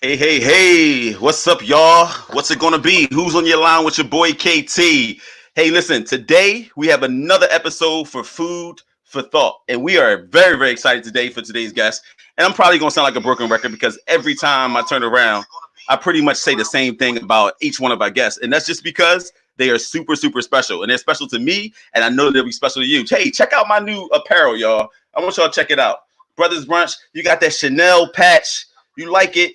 Hey, hey, hey, what's up, y'all? What's it gonna be? Who's on your line with your boy KT? Hey, listen, today we have another episode for Food for Thought, and we are very, very excited today for today's guest. And I'm probably gonna sound like a broken record because every time I turn around, I pretty much say the same thing about each one of our guests, and that's just because they are super, super special, and they're special to me, and I know they'll be special to you. Hey, check out my new apparel, y'all. I want y'all to check it out. Brothers Brunch, you got that Chanel patch. You like it?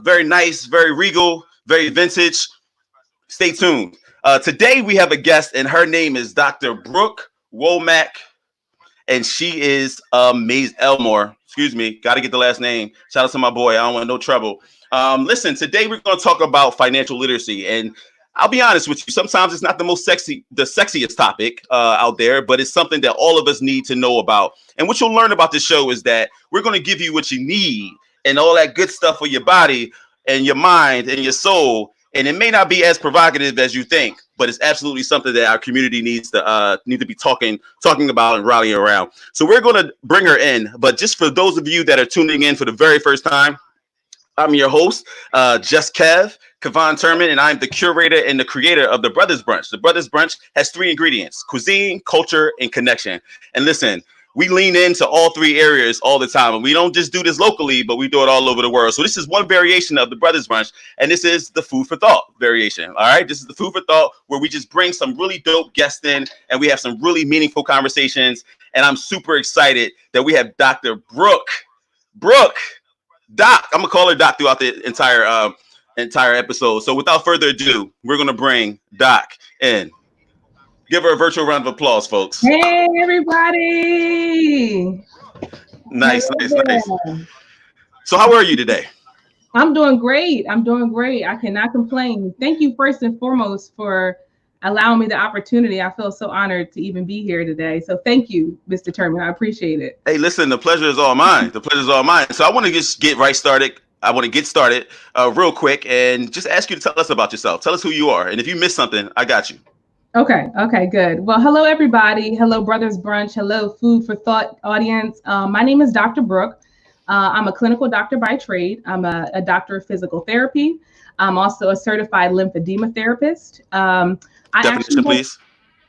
Very nice, very regal, very vintage. Stay tuned. Today we have a guest, and her name is Dr. Brooke Womack, and she is amazing. Elmore. Excuse me, got to get the last name. Shout out to my boy. I don't want no trouble. Listen, today we're going to talk about financial literacy, and I'll be honest with you. Sometimes it's not the sexiest topic out there, but it's something that all of us need to know about. And what you'll learn about this show is that we're going to give you what you need and all that good stuff for your body and your mind and your soul. And it may not be as provocative as you think, but it's absolutely something that our community needs to be talking about and rallying around. So we're going to bring her in. But just for those of you that are tuning in for the very first time, I'm your host, Just Kevon Turman, and I'm the curator and the creator of the Brothers Brunch. The Brothers Brunch has three ingredients: cuisine, culture, and connection. And listen, we lean into all three areas all the time. And we don't just do this locally, but we do it all over the world. So this is one variation of the Brothers Brunch, and this is the Food for Thought variation. All right, this is the Food for Thought, where we just bring some really dope guests in, and we have some really meaningful conversations. And I'm super excited that we have Dr. Brooke. Doc, I'm gonna call her Doc throughout the entire episode. So without further ado, we're gonna bring Doc in. Give her a virtual round of applause, folks. Hey, everybody. Nice. So how are you today? I'm doing great. I cannot complain. Thank you first and foremost for allowing me the opportunity. I feel so honored to even be here today. So thank you, Mr. Turman. I appreciate it. Hey, listen, the pleasure is all mine. So I want to just get right started. I want to get started real quick and just ask you to tell us about yourself. Tell us who you are. And if you missed something, I got you. Okay, good. Well, hello, everybody. Hello, Brothers Brunch. Hello, Food for Thought audience. My name is Dr. Brooke. I'm a clinical doctor by trade. I'm a doctor of physical therapy. I'm also a certified lymphedema therapist. Definition, please.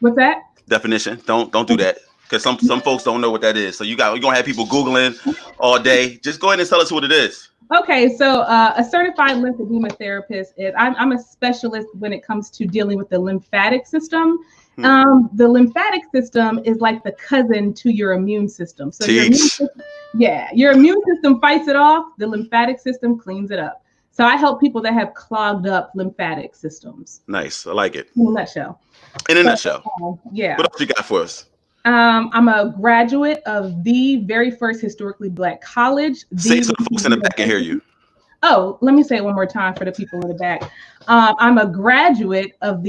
What's that? Definition. Don't do that, because some folks don't know what that is. So you're gonna have people Googling all day. Just go ahead and tell us what it is. Okay, so a certified lymphedema therapist is I'm a specialist when it comes to dealing with the lymphatic system. The lymphatic system is like the cousin to your immune system. So your immune system fights it off. The lymphatic system cleans it up. So I help people that have clogged up lymphatic systems. Nice, I like it. In a nutshell. Yeah. What else you got for us? I'm a graduate of the very first historically Black college. Say so the folks in the back can hear you. Oh, let me say it one more time for the people in the back. I'm a graduate of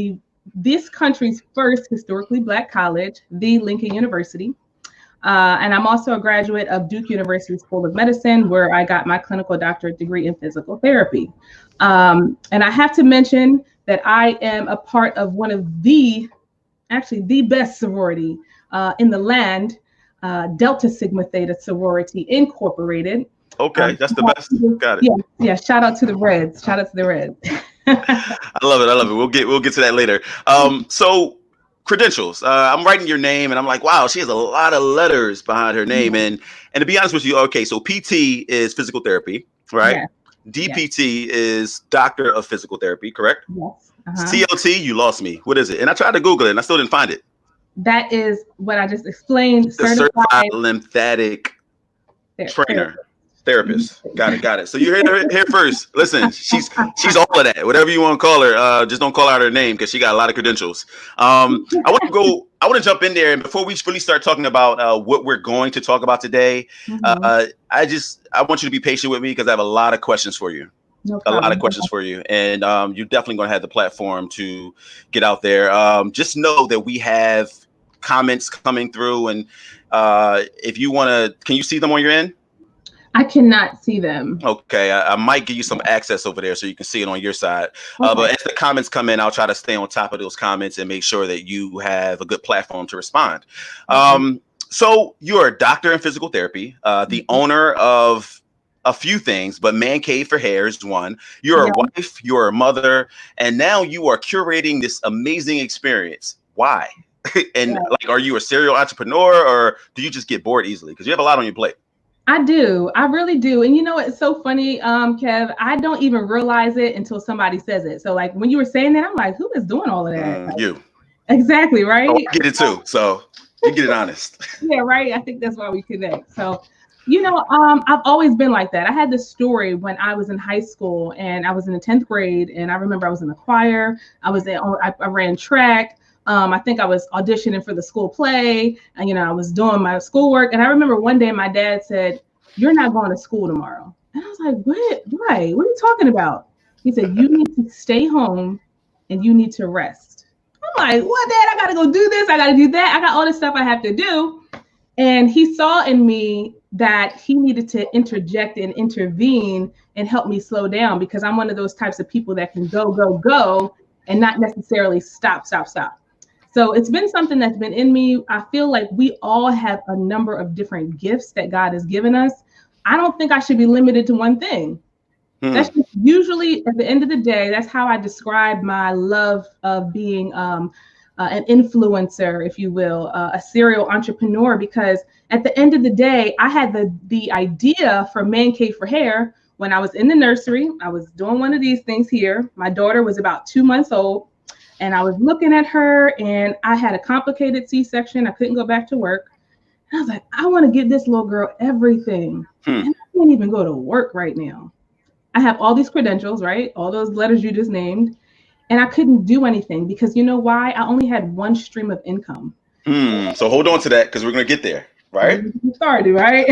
this country's first historically Black college, the Lincoln University. And I'm also a graduate of Duke University School of Medicine, where I got my clinical doctorate degree in physical therapy. And I have to mention that I am a part of one of the best sorority in the land, Delta Sigma Theta Sorority Incorporated. Okay, that's the best. Got it. Yeah. Shout out to the Reds. I love it. We'll get to that later. So credentials. I'm writing your name, and I'm like, wow, she has a lot of letters behind her name. And to be honest with you, okay, so PT is physical therapy, right? Yeah. DPT is Doctor of Physical Therapy, correct? Yes. CLT, you lost me. What is it? And I tried to Google it, and I still didn't find it. That is what I just explained. The certified lymphatic therapist. Got it. So you heard her here first. Listen, she's all of that. Whatever you want to call her, just don't call out her name, because she got a lot of credentials. I want to jump in there, and before we really start talking about what we're going to talk about today, I want you to be patient with me, because I have a lot of questions for you. A lot of questions for you, and you're definitely going to have the platform to get out there. Just know that we have comments coming through, and if you want to, can you see them on your end? I cannot see them. Okay, I might give you some access over there so you can see it on your side. Okay. But as the comments come in, I'll try to stay on top of those comments and make sure that you have a good platform to respond. So you're a doctor in physical therapy, the owner of a few things, but Man Cave for Hair is one. You're Yeah. a wife, you're a mother, and now you are curating this amazing experience. Why? And Yeah. like, are you a serial entrepreneur or do you just get bored easily? Because you have a lot on your plate. I do. I really do. And you know, it's so funny, Kev, I don't even realize it until somebody says it. So like when you were saying that, I'm like, who is doing all of that? Like, You. exactly, Oh, right? I get it too. So you get it honest. Yeah, right. I think that's why we connect. So, you know, I've always been like that. I had this story when I was in high school and I was in the 10th grade, and I remember I was in the choir. I ran track. I think I was auditioning for the school play, and you know, I was doing my schoolwork. And I remember one day my dad said, "You're not going to school tomorrow." And I was like, "What? Why? What are you talking about?" He said, "You need to stay home and you need to rest." I'm like, "What, Dad? I gotta go do this. I gotta do that. I got all this stuff I have to do." And he saw in me that he needed to interject and intervene and help me slow down, because I'm one of those types of people that can go, go, go and not necessarily stop, stop, stop. So it's been something that's been in me. I feel like we all have a number of different gifts that God has given us. I don't think I should be limited to one thing. That's just usually at the end of the day, that's how I describe my love of being an influencer, if you will, a serial entrepreneur, because at the end of the day, I had the idea for Man Cave for Hair when I was in the nursery. I was doing one of these things here. My daughter was about 2 months old, and I was looking at her, and I had a complicated C-section. I couldn't go back to work. And I was like, I want to give this little girl everything. And I can't even go to work right now. I have all these credentials, right? All those letters you just named. And I couldn't do anything because you know why? I only had one stream of income. So hold on to that because we're gonna get there, right? Started, right?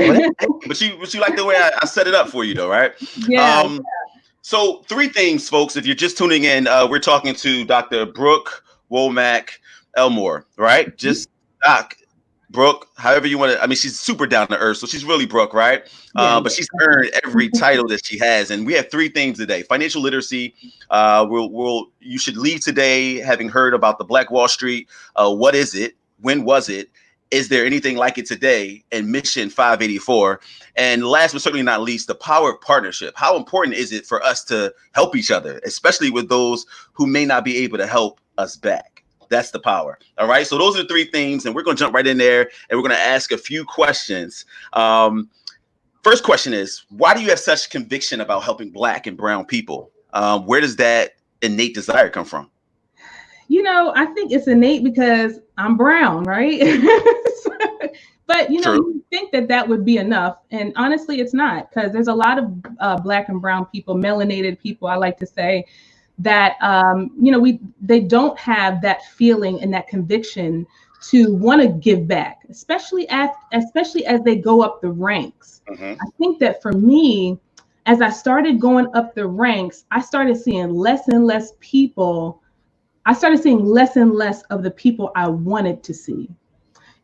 but you like the way I set it up for you, though, right? Yeah. So three things, folks. If you're just tuning in, we're talking to Dr. Brooke Womack-Elmore, right? Just Doc. Brooke, however you want to. I mean, she's super down to earth, so she's really Brooke, right? But she's earned every title that she has, and we have three things today: financial literacy. You should leave today having heard about the Black Wall Street. What is it? When was it? Is there anything like it today? And Mission 584. And last but certainly not least, the power of partnership. How important is it for us to help each other, especially with those who may not be able to help us back? That's the power. All right. So those are the three things, and we're going to jump right in there, and we're going to ask a few questions. First question is, why do you have such conviction about helping Black and brown people? Where does that innate desire come from? You know, I think it's innate because I'm brown, right? But, you know, you think that would be enough. And honestly, it's not, because there's a lot of Black and brown people, melanated people, I like to say, that you know, they don't have that feeling and that conviction to want to give back, especially as they go up the ranks. I think that for me, as I started going up the ranks, I started seeing less and less people. I started seeing less and less of the people I wanted to see.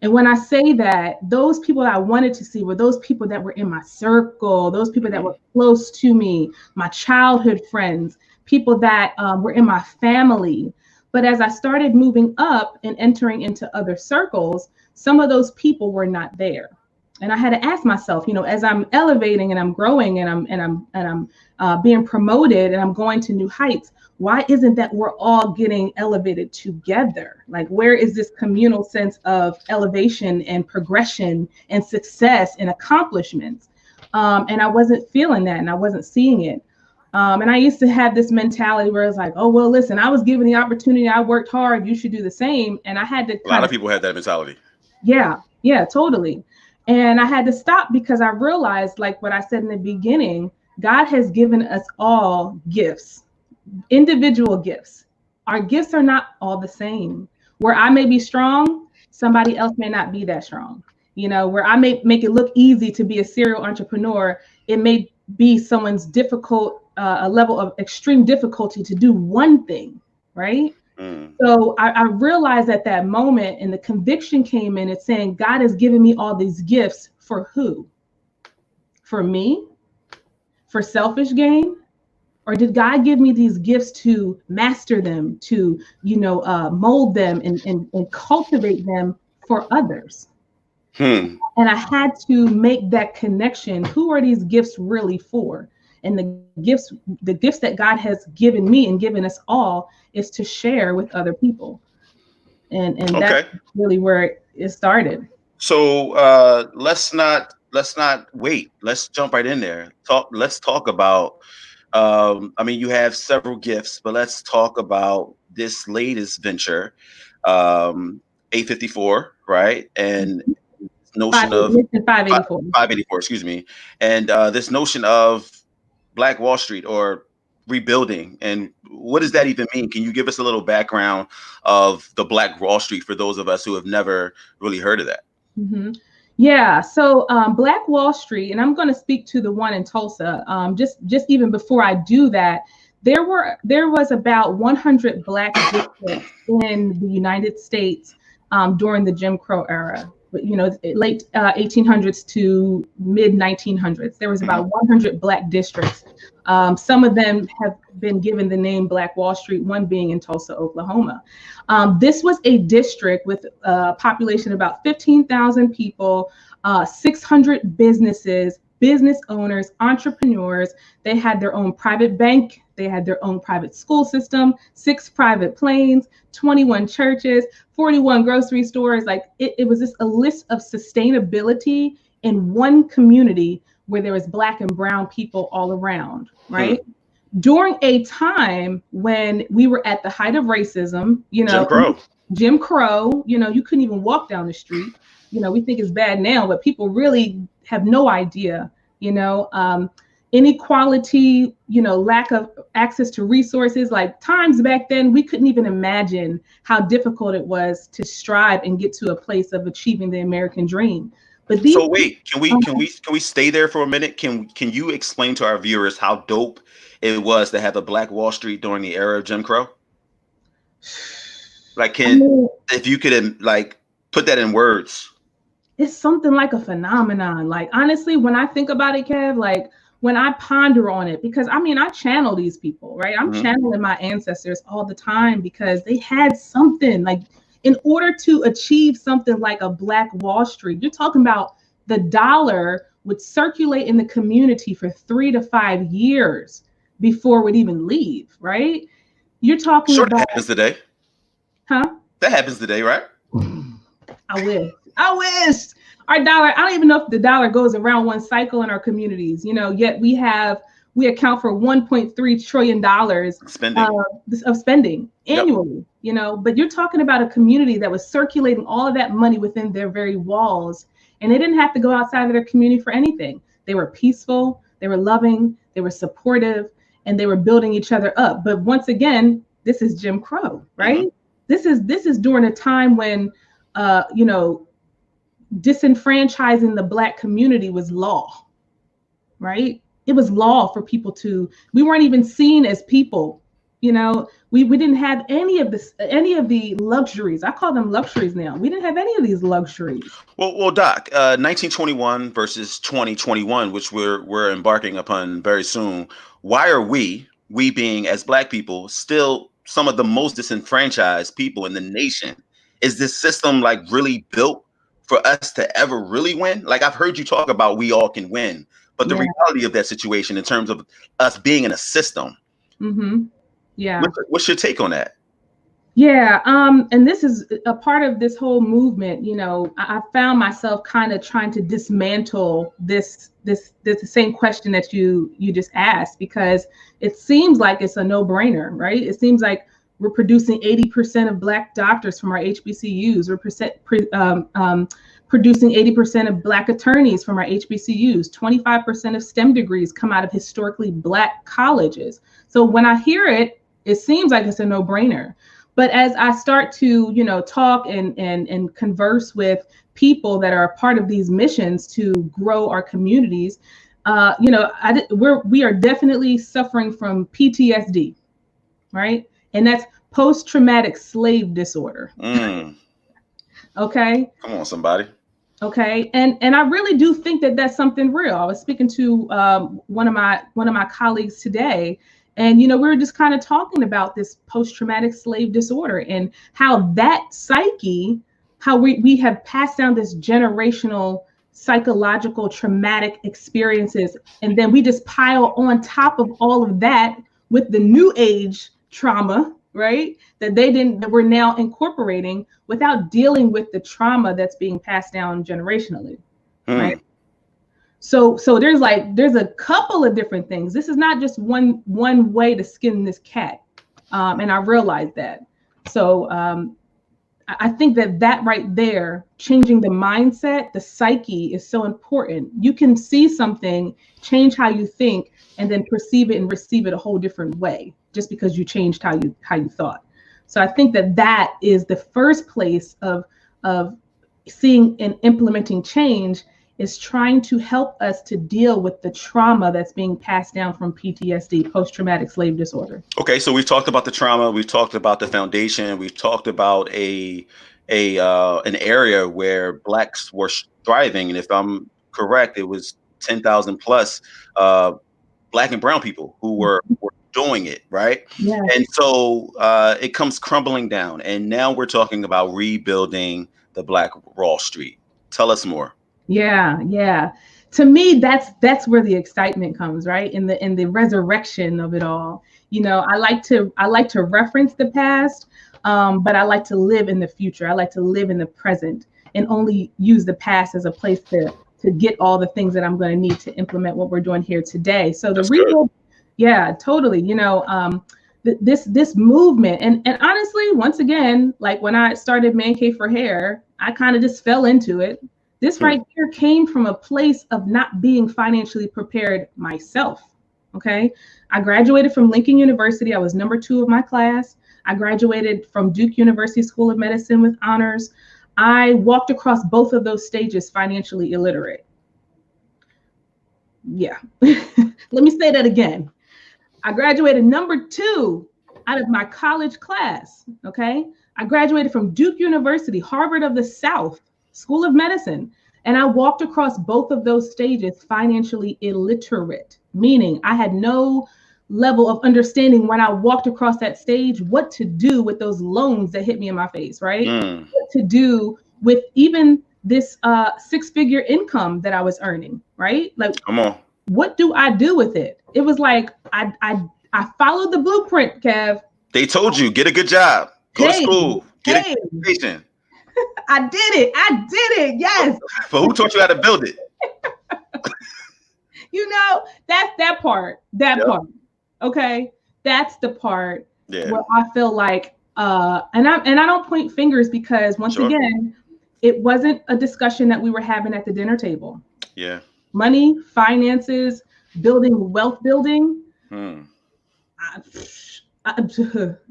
And when I say that, those people that I wanted to see were those people that were in my circle, those people that were close to me, my childhood friends, people that were in my family. But as I started moving up and entering into other circles, some of those people were not there. And I had to ask myself, you know, as I'm elevating and I'm growing and I'm being promoted and I'm going to new heights, why isn't that we're all getting elevated together? Like, where is this communal sense of elevation and progression and success and accomplishments? And I wasn't feeling that, and I wasn't seeing it. And I used to have this mentality where it's like, oh, well, listen, I was given the opportunity. I worked hard. You should do the same. And I had to. A lot of people had that mentality. Yeah, totally. And I had to stop because I realized, like what I said in the beginning, God has given us all gifts, individual gifts. Our gifts are not all the same. Where I may be strong, somebody else may not be that strong. You know, where I may make it look easy to be a serial entrepreneur, it may be someone's difficult, a level of extreme difficulty to do one thing, right? So I realized at that moment, and the conviction came in, it's saying, God has given me all these gifts for who? For me? For selfish gain? Or did God give me these gifts to master them, to, mold them and cultivate them for others? Hmm. And I had to make that connection. Who are these gifts really for? And the gifts that God has given me and given us all is to share with other people. And that's Okay. really where it started. So let's not wait. Let's jump right in there. Let's talk about I mean, you have several gifts, but let's talk about this latest venture, um, 854, right? And Five, notion of mission 584. 584, excuse me, and this notion of Black Wall Street or rebuilding. And what does that even mean? Can you give us a little background of the Black Wall Street for those of us who have never really heard of that? hmm Yeah, so Black Wall Street, and I'm going to speak to the one in Tulsa. Just even before I do that, there was about 100 Black districts in the United States during the Jim Crow era. But late 1800s to mid 1900s, there was about 100 Black districts. Some of them have been given the name Black Wall Street, one being in Tulsa, Oklahoma. This was a district with a population of about 15,000 people, 600 businesses, business owners, entrepreneurs. They had their own private bank. They had their own private school system, 6 private planes, 21 churches, 41 grocery stores. Like it was just a list of sustainability in one community where there was Black and brown people all around, right? During a time when we were at the height of racism, Jim Crow, you couldn't even walk down the street. We think it's bad now, but people really have no idea, inequality, lack of access to resources. Like times back then, we couldn't even imagine how difficult it was to strive and get to a place of achieving the American dream. But So wait, can we stay there for a minute? Can you explain to our viewers how dope it was to have a Black Wall Street during the era of Jim Crow? Like, if you could like put that in words. It's something like a phenomenon. Like honestly, when I think about it, Kev, like when I ponder on it, because I channel these people, right? I'm channeling my ancestors all the time because they had something. Like in order to achieve something like a Black Wall Street, you're talking about the dollar would circulate in the community for 3 to 5 years before it would even leave, right? You're talking about. That happens today. Huh? That happens today, right? I wish our dollar. I don't even know if the dollar goes around one cycle in our communities. Yet we account for 1.3 trillion dollars of spending annually. Yep. But you're talking about a community that was circulating all of that money within their very walls, and they didn't have to go outside of their community for anything. They were peaceful, they were loving, they were supportive, and they were building each other up. But once again, this is Jim Crow, right? This is during a time when disenfranchising the Black community was law, right? It was law for people we weren't even seen as people. We didn't have any of the luxuries. I call them luxuries now. We didn't have any of these luxuries. Well, Doc, 1921 versus 2021, which we're embarking upon very soon. Why are we being as Black people still some of the most disenfranchised people in the nation? Is this system like really built for us to ever really win? Like I've heard you talk about we all can win, but the reality of that situation in terms of us being in a system. Yeah. What's your take on that? Yeah. And this is a part of this whole movement. I found myself kind of trying to dismantle this same question that you just asked, because it seems like it's a no-brainer, right? It seems like we're producing 80% of Black doctors from our HBCUs. We're producing 80% of Black attorneys from our HBCUs. 25% of STEM degrees come out of historically Black colleges. So when I hear it, it seems like it's a no-brainer. But as I start to, talk and converse with people that are a part of these missions to grow our communities, we are definitely suffering from PTSD, right? And that's post-traumatic slave disorder. Okay. Come on, somebody. Okay. And I really do think that that's something real. I was speaking to one of my colleagues today, and we were just kind of talking about this post-traumatic slave disorder and how that psyche how we have passed down this generational psychological traumatic experiences, and then we just pile on top of all of that with the new age trauma, right? That we're now incorporating without dealing with the trauma that's being passed down generationally, right? So there's a couple of different things. This is not just one way to skin this cat, and I realize that. So I think that right there, changing the mindset, the psyche, is so important. You can see something, change how you think, and then perceive it and receive it a whole different way, just because you changed how you thought. So I think that is the first place of seeing and implementing change, is trying to help us to deal with the trauma that's being passed down from PTSD, post-traumatic slave disorder. Okay, so we've talked about the trauma, we've talked about the foundation, we've talked about an area where Blacks were thriving, and if I'm correct, it was 10,000 plus Black and brown people who were doing it, right? Yeah. And so it comes crumbling down, and now we're talking about rebuilding the Black Wall Street. Tell us more. Yeah. To me, that's where the excitement comes, right? In the resurrection of it all. You know, I like to reference the past, but I like to live in the future. I like to live in the present and only use the past as a place to get all the things that I'm going to need to implement what we're doing here today. So the rebuild, yeah, totally. You know, this movement, and honestly, once again, like when I started Man Cave for Hair, I kind of just fell into it. This right here came from a place of not being financially prepared myself, okay? I graduated from Lincoln University. I was number 2 of my class. I graduated from Duke University School of Medicine with honors. I walked across both of those stages financially illiterate. Yeah, let me say that again. I graduated number 2 out of my college class, okay? I graduated from Duke University, Harvard of the South, School of Medicine, and I walked across both of those stages financially illiterate, meaning I had no level of understanding when I walked across that stage what to do with those loans that hit me in my face, right? What to do with even this 6-figure income that I was earning, right? Like, come on, what do I do with it? It was like I followed the blueprint, Kev. They told you, get a good job, go to school, get an education. I did it. Yes. But who taught you how to build it? You know, that's that part. Part. Okay. That's the part where I feel like and I don't point fingers, because once again, it wasn't a discussion that we were having at the dinner table. Yeah. Money, finances, wealth building.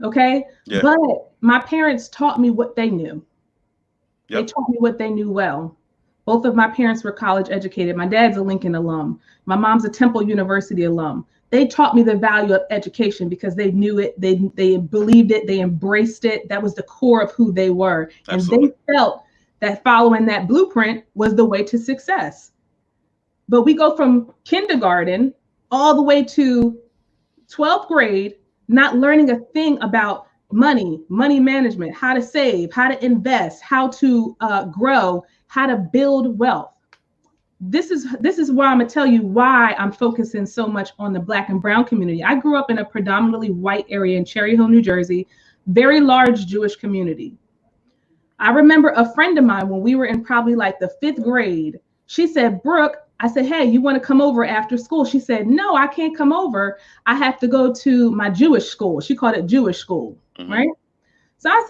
Okay. Yeah. But my parents taught me what they knew. They taught me what they knew well. Both of my parents were college educated. My dad's a Lincoln alum. My mom's a Temple University alum. They taught me the value of education because they knew it. They believed it. They embraced it. That was the core of who they were. Absolutely. And they felt that following that blueprint was the way to success. But we go from kindergarten all the way to 12th grade, not learning a thing about money management, how to save, how to invest, how to grow, how to build wealth. This is why I'm gonna tell you why I'm focusing so much on the Black and brown community. I grew up in a predominantly white area in Cherry Hill, New Jersey, very large Jewish community. I remember a friend of mine when we were in probably like the 5th grade, she said, Brooke, I said, hey, you want to come over after school? She said, no, I can't come over. I have to go to my Jewish school. She called it Jewish school, right? So I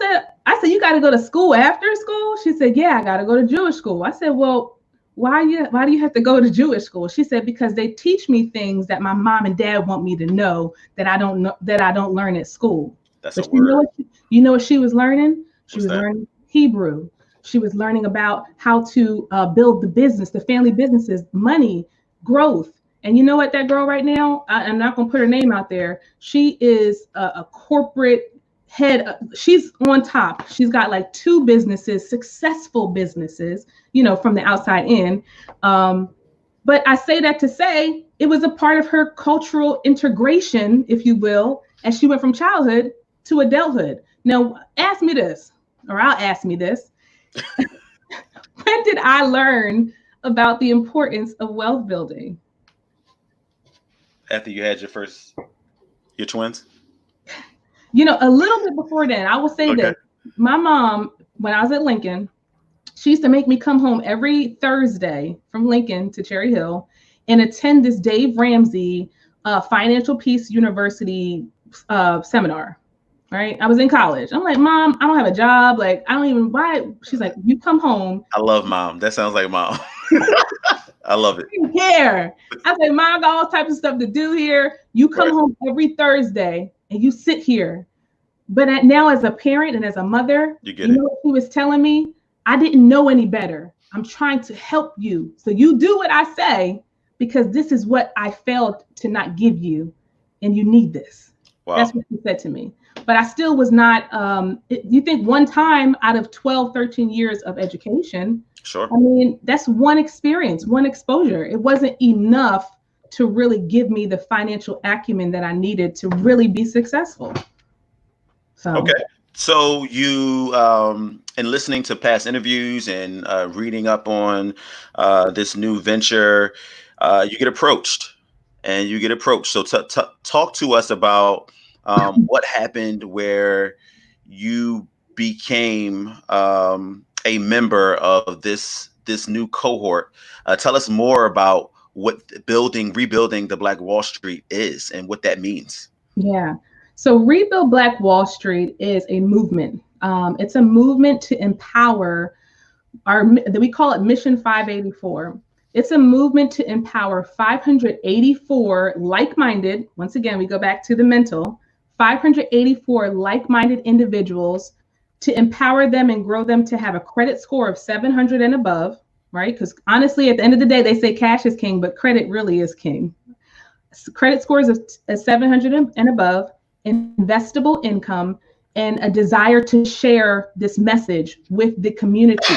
said, you got to go to school after school? She said, yeah, I got to go to Jewish school. I said, well, why do you have to go to Jewish school? She said, because they teach me things that my mom and dad want me to know that I don't learn at school. That's a word. You know what she was learning? She was learning Hebrew. She was learning about how to build the business, the family businesses, money, growth. And you know what, that girl right now, I'm not going to put her name out there. She is a corporate head. She's on top. She's got like 2 businesses, successful businesses, from the outside in. But I say that to say it was a part of her cultural integration, if you will, as she went from childhood to adulthood. Now, ask me this, or I'll ask me this. When did I learn about the importance of wealth building? After you had your twins? A little bit before then. I will say Okay. this. My mom, when I was at Lincoln, she used to make me come home every Thursday from Lincoln to Cherry Hill and attend this Dave Ramsey Financial Peace University seminar. Right? I was in college. I'm like, Mom, I don't have a job. Like, I don't even why. She's like, you come home. I love Mom. That sounds like Mom. I love it. I don't care. I said, Mom, I got all types of stuff to do here. You come home every Thursday and you sit here. But now as a parent and as a mother, you know what she was telling me? I didn't know any better. I'm trying to help you. So you do what I say because this is what I failed to not give you. And you need this. Wow. That's what she said to me. But I still was not, you think one time out of 12, 13 years of education, sure. I mean, that's one experience, one exposure. It wasn't enough to really give me the financial acumen that I needed to really be successful. So. Okay. So you, in listening to past interviews and reading up on this new venture, you get approached. So talk to us about what happened where you became a member of this new cohort. Tell us more about what rebuilding the Black Wall Street is and what that means. Yeah. So Rebuild Black Wall Street is a movement. It's a movement to empower we call it Mission 584. It's a movement to empower 584 like-minded, once again, we go back to the mental, 584 like-minded individuals to empower them and grow them to have a credit score of 700 and above, right? Because honestly, at the end of the day, they say cash is king, but credit really is king. Credit scores of 700 and above, investable income, and a desire to share this message with the community.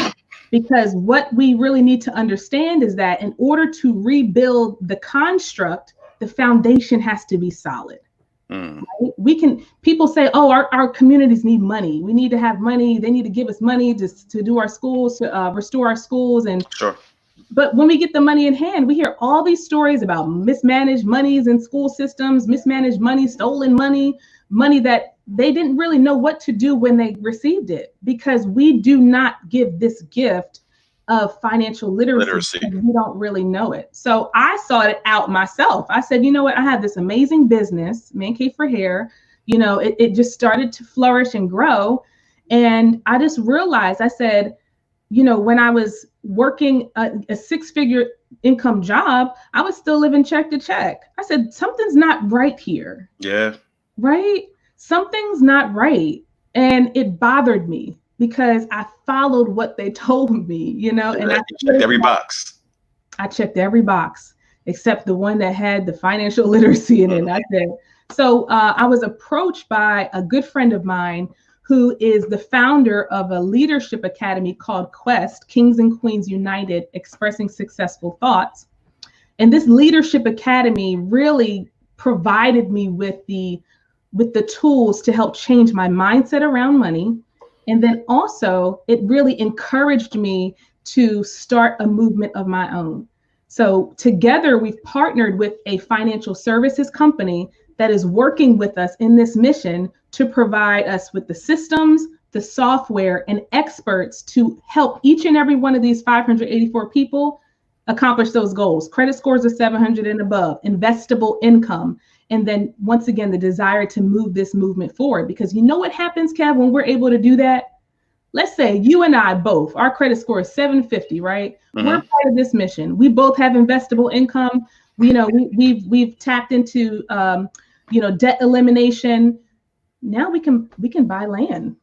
Because what we really need to understand is that in order to rebuild the construct, the foundation has to be solid. Right? People say, oh, our communities need money. We need to have money. They need to give us money to do our schools, to restore our schools. And sure. But when we get the money in hand, we hear all these stories about mismanaged monies in school systems, mismanaged money, stolen money that they didn't really know what to do when they received it, because we do not give this gift of financial literacy. We don't really know it. So I sought it out myself. I said, you know what? I have this amazing business, Man Cave for Hair. It just started to flourish and grow. And I just realized, I said, when I was working a six-figure income job, I was still living check to check. I said, something's not right here. Yeah. Right? Something's not right. And it bothered me because I followed what they told me, and I checked every box. I checked every box except the one that had the financial literacy in it. And I said, so I was approached by a good friend of mine who is the founder of a leadership academy called Quest, Kings and Queens United, Expressing Successful Thoughts. And this leadership academy really provided me with the tools to help change my mindset around money. And then also it really encouraged me to start a movement of my own. So together we've partnered with a financial services company that is working with us in this mission to provide us with the systems, the software, and experts to help each and every one of these 584 people accomplish those goals. Credit scores of 700 and above, investable income, and then once again, the desire to move this movement forward. Because you know what happens, Kev, when we're able to do that? Let's say you and I both, our credit score is 750, right? Mm-hmm. We're part of this mission. We both have investable income. We've tapped into debt elimination. Now we can buy land.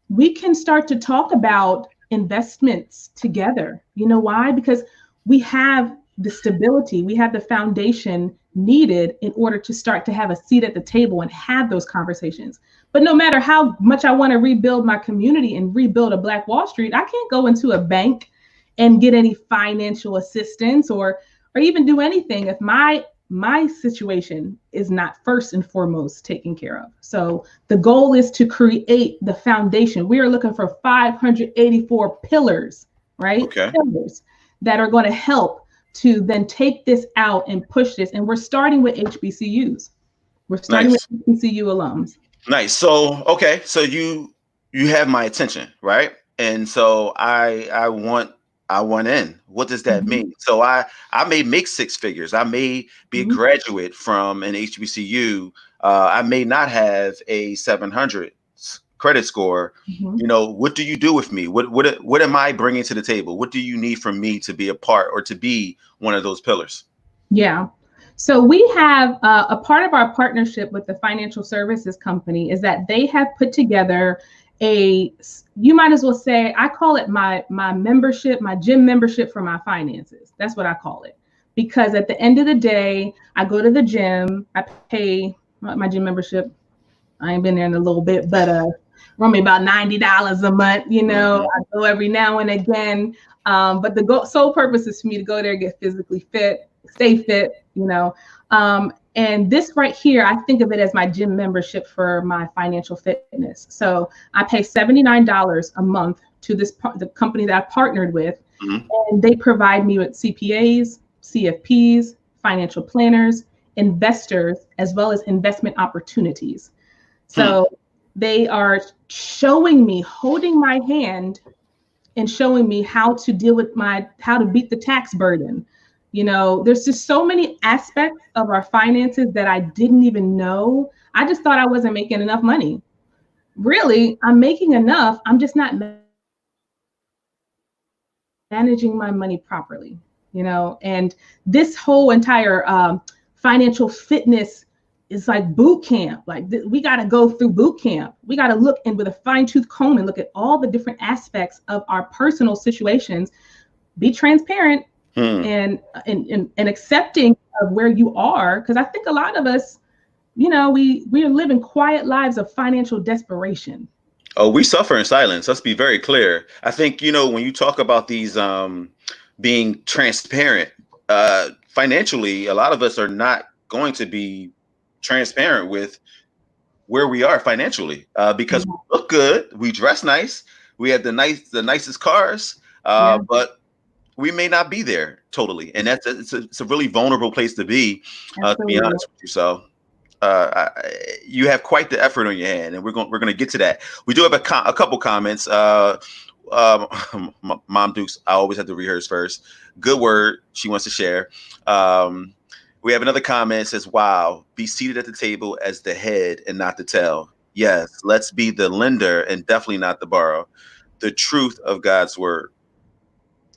We can start to talk about investments together. You know why? Because we have the stability, we have the foundation needed in order to start to have a seat at the table and have those conversations. But no matter how much I want to rebuild my community and rebuild a Black Wall Street, I can't go into a bank and get any financial assistance or even do anything if my my situation is not first and foremost taken care of. So the goal is to create the foundation. We are looking for 584 pillars, right? Okay. Pillars that are going to help to then take this out and push this. And we're starting with HBCUs. We're starting Nice. with HBCU alums. Nice. So, okay. So you have my attention, right? And so I want in. What does that Mm-hmm. mean? So I may make six figures. I may be a Mm-hmm. graduate from an HBCU. I may not have a 700 credit score. Mm-hmm. You know, what do you do with me? What am I bringing to the table? What do you need from me to be a part or to be one of those pillars? Yeah. So we have a part of our partnership with the financial services company is that they have put together you might as well say, I call it my membership, my gym membership for my finances. That's what I call it. Because at the end of the day, I go to the gym, I pay my gym membership. I ain't been there in a little bit, but run me about $90 a month. You know, I go every now and again. But the sole purpose is for me to go there, get physically fit, stay fit, you know. And this right here, I think of it as my gym membership for my financial fitness. So I pay $79 a month to the company that I partnered with, and they provide me with CPAs, CFPs, financial planners, investors, as well as investment opportunities. So they are showing me, holding my hand and showing me how to deal with how to beat the tax burden. You know, there's just so many aspects of our finances that I didn't even know. I just thought I wasn't making enough money. Really, I'm making enough. I'm just not managing my money properly, you know, and this whole entire financial fitness is like boot camp. Like we got to go through boot camp. We got to look in with a fine-tooth comb and look at all the different aspects of our personal situations, be transparent and accepting of where you are. Because I think a lot of us, you know, we are living quiet lives of financial desperation. Oh, we suffer in silence. Let's be very clear. I think, you know, when you talk about these being transparent financially, a lot of us are not going to be transparent with where we are financially because we look good, we dress nice, we have the nicest cars, but we may not be there totally, and it's a really vulnerable place to be honest with you. So you have quite the effort on your hand, and we're going to get to that. We do have a couple comments. Mom Dukes, I always have to rehearse first. Good word she wants to share. We have another comment that says, "Wow, be seated at the table as the head and not the tail. Yes, let's be the lender and definitely not the borrower. The truth of God's word."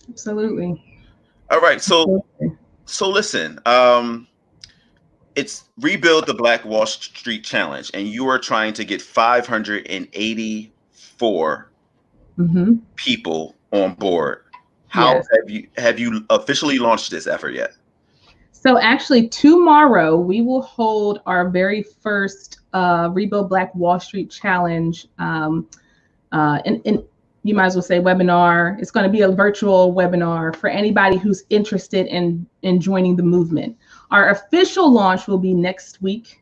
Absolutely. All right, so listen. It's Rebuild the Black Wall Street Challenge, and you are trying to get 584 people on board. How have you officially launched this effort yet? So actually, tomorrow we will hold our very first Rebuild Black Wall Street Challenge. And you might as well say webinar. It's going to be a virtual webinar for anybody who's interested in joining the movement. Our official launch will be next week,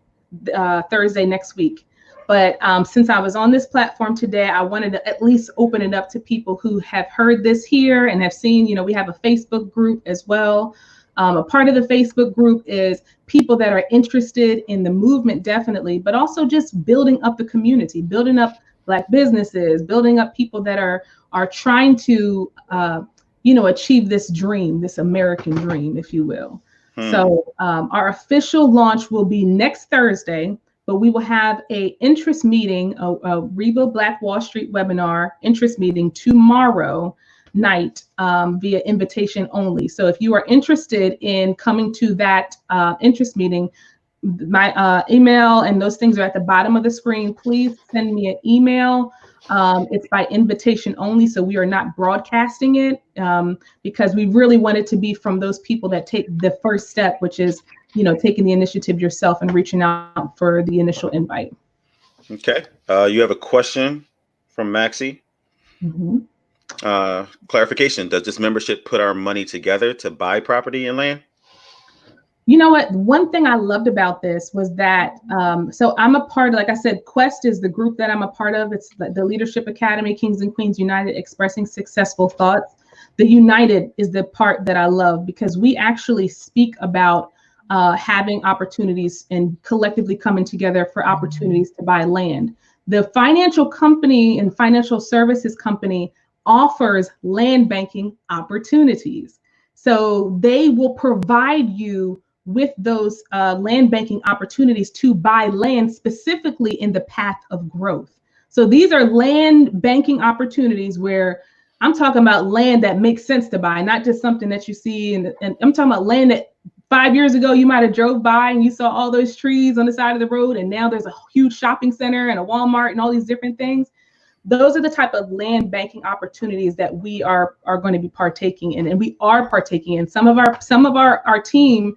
Thursday next week. But since I was on this platform today, I wanted to at least open it up to people who have heard this here and have seen, you know, we have a Facebook group as well. A part of the Facebook group is people that are interested in the movement, definitely, but also just building up the community, building up Black businesses, building up people that are trying to, you know, achieve this dream, this American dream, if you will. So our official launch will be next Thursday, but we will have a interest meeting, a Rebuild Black Wall Street webinar interest meeting tomorrow night via invitation only. So if you are interested in coming to that interest meeting, my email and those things are at the bottom of the screen. Please send me an email. It's by invitation only, so we are not broadcasting it because we really want it to be from those people that take the first step, which is, you know, taking the initiative yourself and reaching out for the initial invite. Okay. You have a question from Maxie. Clarification: does this membership put our money together to buy property and land? You know what? One thing I loved about this was that, so I'm a part of, like I said, Quest is the group that I'm a part of. It's the Leadership Academy, Kings and Queens United, Expressing Successful Thoughts. The United is the part that I love because we actually speak about having opportunities and collectively coming together for opportunities to buy land. The financial company and financial services company offers land banking opportunities. So they will provide you with those land banking opportunities to buy land specifically in the path of growth. So these are land banking opportunities where I'm talking about land that makes sense to buy, not just something that you see. And I'm talking about land that 5 years ago you might have drove by and you saw all those trees on the side of the road, and now there's a huge shopping center and a Walmart and all these different things. Those are the type of land banking opportunities that we are going to be partaking in, and we are partaking in. Some of our team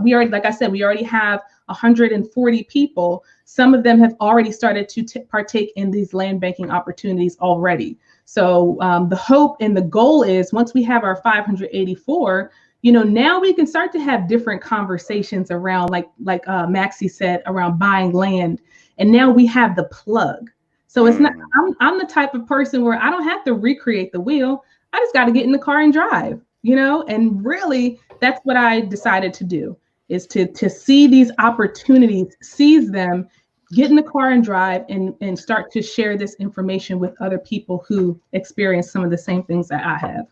we already, like I said, we already have 140 people. Some of them have already started to partake in these land banking opportunities already. So the hope and the goal is once we have our 584, now we can start to have different conversations around, like Maxie said, around buying land. And now we have the plug. So it's not, I'm the type of person where I don't have to recreate the wheel. I just got to get in the car and drive, and really that's what I decided to do, is to see these opportunities, seize them, get in the car and drive, and start to share this information with other people who experience some of the same things that I have.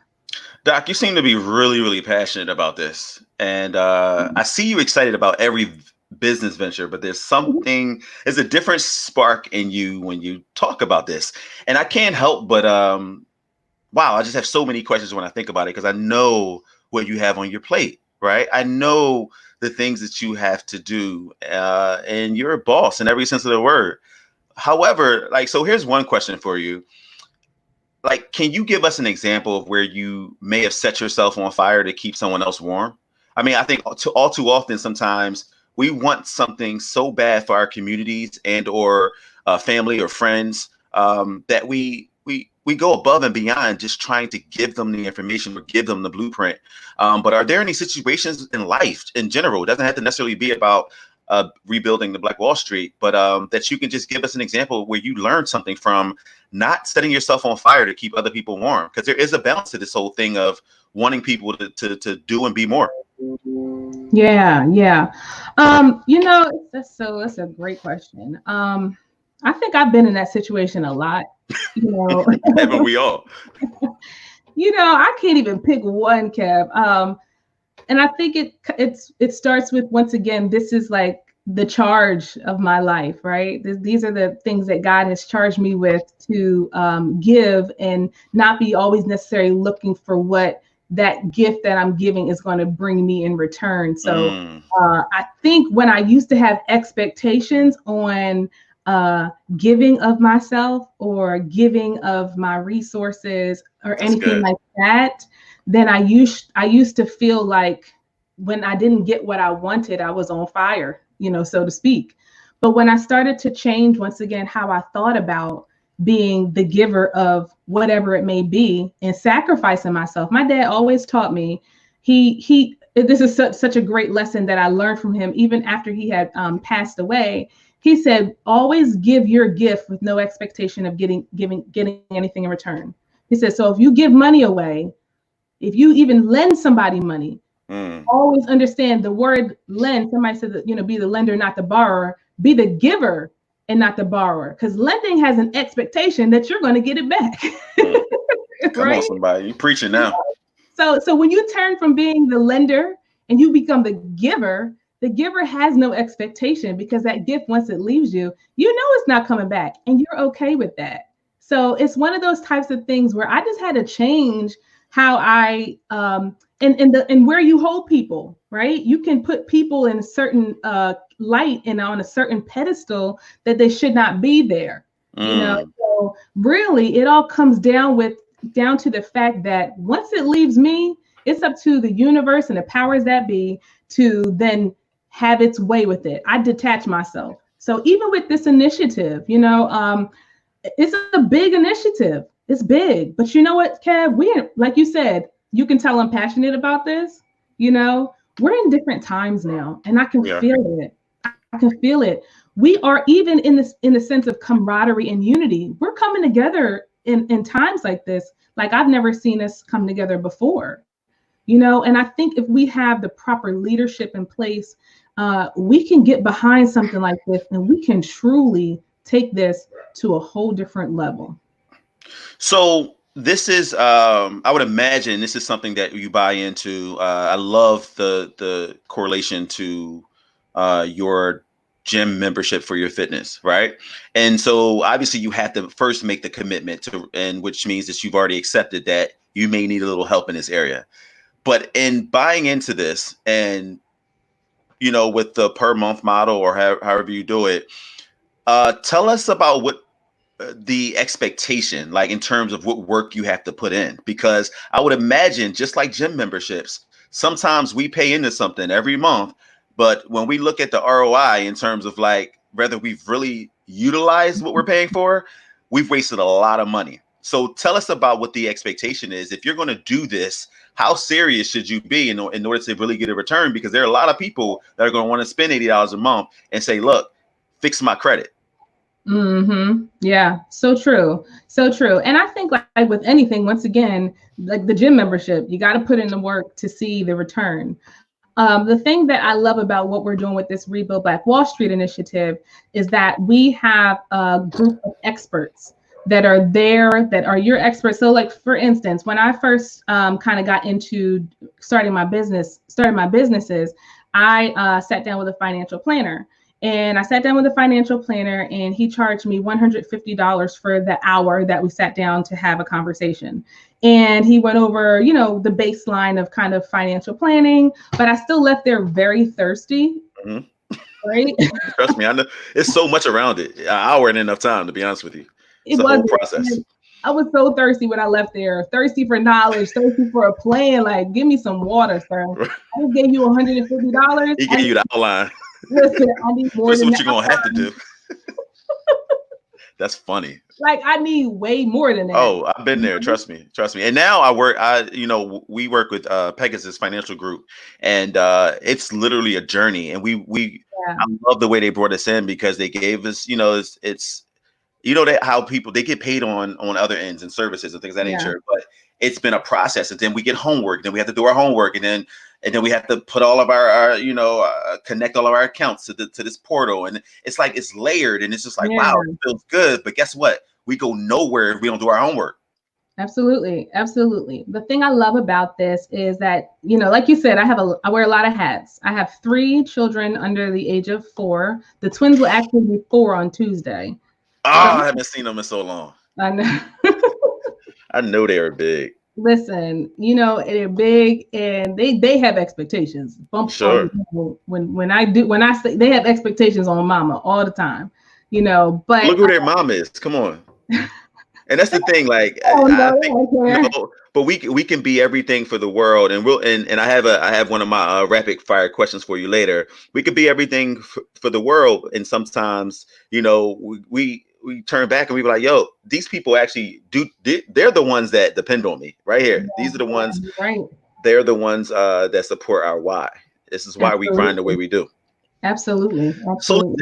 Doc, you seem to be really, really passionate about this. And I see you excited about every business venture, but there's a different spark in you when you talk about this. And I can't help but, wow, I just have so many questions when I think about it, because I know what you have on your plate, right? I know the things that you have to do, and you're a boss in every sense of the word. However, so here's one question for you. Can you give us an example of where you may have set yourself on fire to keep someone else warm? I mean, I think all too often, sometimes we want something so bad for our communities and or family or friends that we go above and beyond just trying to give them the information or give them the blueprint. But are there any situations in life in general? It doesn't have to necessarily be about rebuilding the Black Wall Street, but that you can just give us an example where you learned something from not setting yourself on fire to keep other people warm. Because there is a balance to this whole thing of wanting people to do and be more. Yeah. That's a great question. I think I've been in that situation a lot. Haven't we all? I can't even pick one, Kev. And I think it starts with, once again, this is like the charge of my life, right? These are the things that God has charged me with to give, and not be always necessarily looking for what that gift that I'm giving is going to bring me in return. So I think when I used to have expectations on giving of myself or giving of my resources or anything like that, then I used to feel like when I didn't get what I wanted, I was on fire, so to speak. But when I started to change, once again, how I thought about being the giver of whatever it may be and sacrificing myself, my dad always taught me, this is such a great lesson that I learned from him, even after he had passed away. He said, always give your gift with no expectation of getting anything in return. He said, so if you give money away, if you even lend somebody money, always understand the word lend. Somebody said that, be the lender, not the borrower. Be the giver and not the borrower. Because lending has an expectation that you're going to get it back. Come on, somebody. You're preaching now. So when you turn from being the lender and you become the giver has no expectation, because that gift, once it leaves you, it's not coming back, and you're okay with that. So it's one of those types of things where I just had to change how I and where you hold people, right? You can put people in a certain light and on a certain pedestal that they should not be there. So really it all comes down to the fact that once it leaves me, it's up to the universe and the powers that be to then have its way with it. I detach myself. So even with this initiative, it's a big initiative. It's but you know what, Kev? Like you said, you can tell I'm passionate about this. we're in different times now, and I can We are. feel it. I can feel it. We are even in the sense of camaraderie and unity. We're coming together in times like this, like I've never seen us come together before. And I think if we have the proper leadership in place, we can get behind something like this, and we can truly take this to a whole different level. So this is, I would imagine this is something that you buy into. I love the correlation to your gym membership for your fitness, right? And so obviously you have to first make the commitment to, and which means that you've already accepted that you may need a little help in this area. But in buying into this, and with the per month model or however you do it, tell us about what the expectation, like in terms of what work you have to put in, because I would imagine just like gym memberships, sometimes we pay into something every month, but when we look at the ROI in terms of like whether we've really utilized what we're paying for, we've wasted a lot of money. So tell us about what the expectation is. If you're going to do this, how serious should you be in order to really get a return? Because there are a lot of people that are going to want to spend $80 a month and say, look, fix my credit. Yeah, so true. So true. And I think like with anything, once again, like the gym membership, you got to put in the work to see the return. The thing that I love about what we're doing with this Rebuild Black Wall Street initiative is that we have a group of experts that are there, that are your experts. So like, for instance, when I first kind of got into starting my businesses, I sat down with a financial planner. And I sat down with a financial planner, and he charged me $150 for the hour that we sat down to have a conversation. And he went over, the baseline of kind of financial planning, but I still left there very thirsty. Mhm. Right? Trust me, I know it's so much around it. An hour ain't enough time, to be honest with you. It's It a whole wasn't. process. I was so thirsty when I left there, thirsty for knowledge, thirsty for a plan. Like, give me some water, sir. I just gave you $150. He gave you the outline. Listen, I need more This is than what that. you're gonna have to do. That's funny. Like, I need way more than that. Oh, I've been there. Trust me. Trust me. And now we work with Pegasus Financial Group, and it's literally a journey. And Yeah. I love the way they brought us in because they gave us, it's that how people they get paid on other ends and services and things of that Yeah. nature, but it's been a process. And then we get homework, then we have to do our homework, and then we have to put all of our connect all of our accounts to this portal, and it's like it's layered, and it's just like, Yeah. wow, it feels good. But guess what? We go nowhere if we don't do our homework. Absolutely. Absolutely. The thing I love about this is that, like you said, I wear a lot of hats. I have 3 children under the age of 4. The twins will actually be 4 on Tuesday. I haven't seen them in so long. I know. I know they are big. Listen, they're big, and they have expectations. Sure. When I say they have expectations on mama all the time, but Look who their mom is. Come on. And that's the thing, like I think, but we can be everything for the world, and I have one of my rapid fire questions for you later. We could be everything for the world, and sometimes we turn back and we be like, yo, these people actually they're the ones that depend on me right here. These are the ones, right? They're the ones that support our why. This is why we grind the way we do. Absolutely. So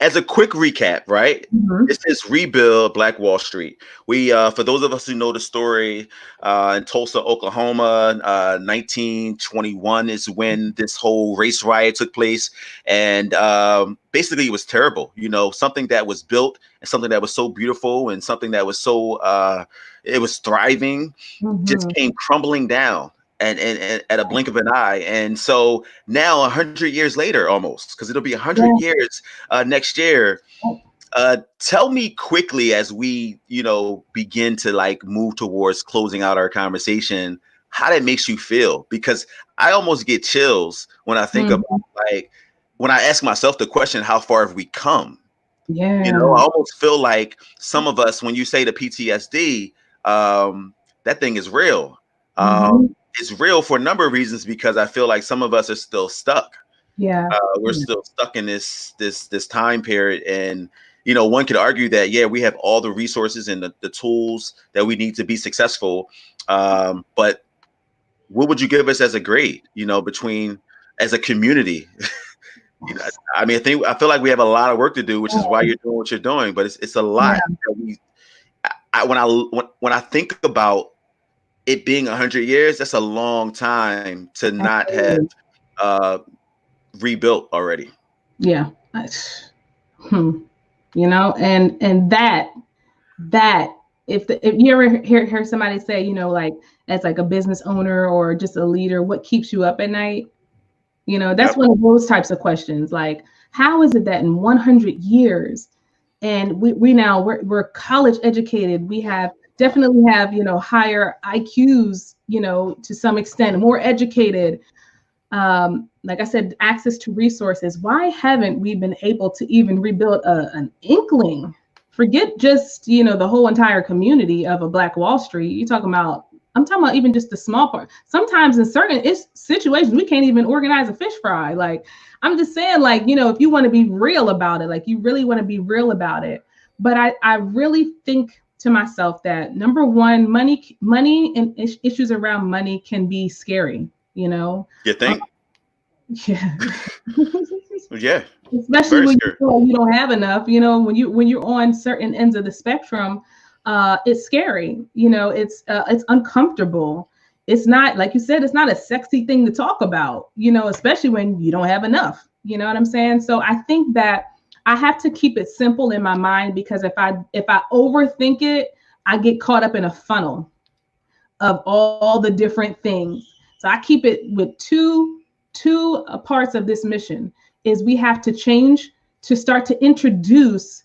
as a quick recap, right? This is Rebuild Black Wall Street. We, for those of us who know the story, in Tulsa, Oklahoma, 1921 is when this whole race riot took place, and basically it was terrible. Something that was built and something that was so beautiful and something that was so it was thriving, just came crumbling down. And at a blink of an eye. And so now 100 years later, almost, because it'll be 100 years next year. Tell me quickly as we, begin to like move towards closing out our conversation, how that makes you feel, because I almost get chills when I think about like when I ask myself the question, how far have we come? Yeah. I almost feel like some of us, when you say the PTSD, that thing is real. It's real for a number of reasons, because I feel like some of us are still stuck. Yeah. We're still stuck in this time period. And, one could argue that, yeah, we have all the resources and the tools that we need to be successful. But what would you give us as a grade, between as a community? I mean, I feel like we have a lot of work to do, which is why you're doing what you're doing, but it's a lot that when I think about it being 100 years, that's a long time to not have rebuilt already. Yeah. And that if you ever hear somebody say, like as like a business owner or just a leader, what keeps you up at night? That's one of those types of questions. Like, how is it that in 100 years, and we're college educated, we definitely have higher IQs, to some extent, more educated. Like I said, access to resources. Why haven't we been able to even rebuild an inkling? Forget just, the whole entire community of a Black Wall Street. I'm talking about even just the small part. Sometimes in certain situations, we can't even organize a fish fry. Like, I'm just saying, like, if you want to be real about it, like you really want to be real about it. But I really think to myself that number one, money and issues around money can be scary, You think? Yeah. Yeah. Especially when you don't have enough, when you're on certain ends of the spectrum, it's scary. It's uncomfortable. It's not, like you said, it's not a sexy thing to talk about, especially when you don't have enough. You know what I'm saying? So I think that I have to keep it simple in my mind, because if I overthink it, I get caught up in a funnel of all the different things. So I keep it with two parts of this mission. Is we have to change to start to introduce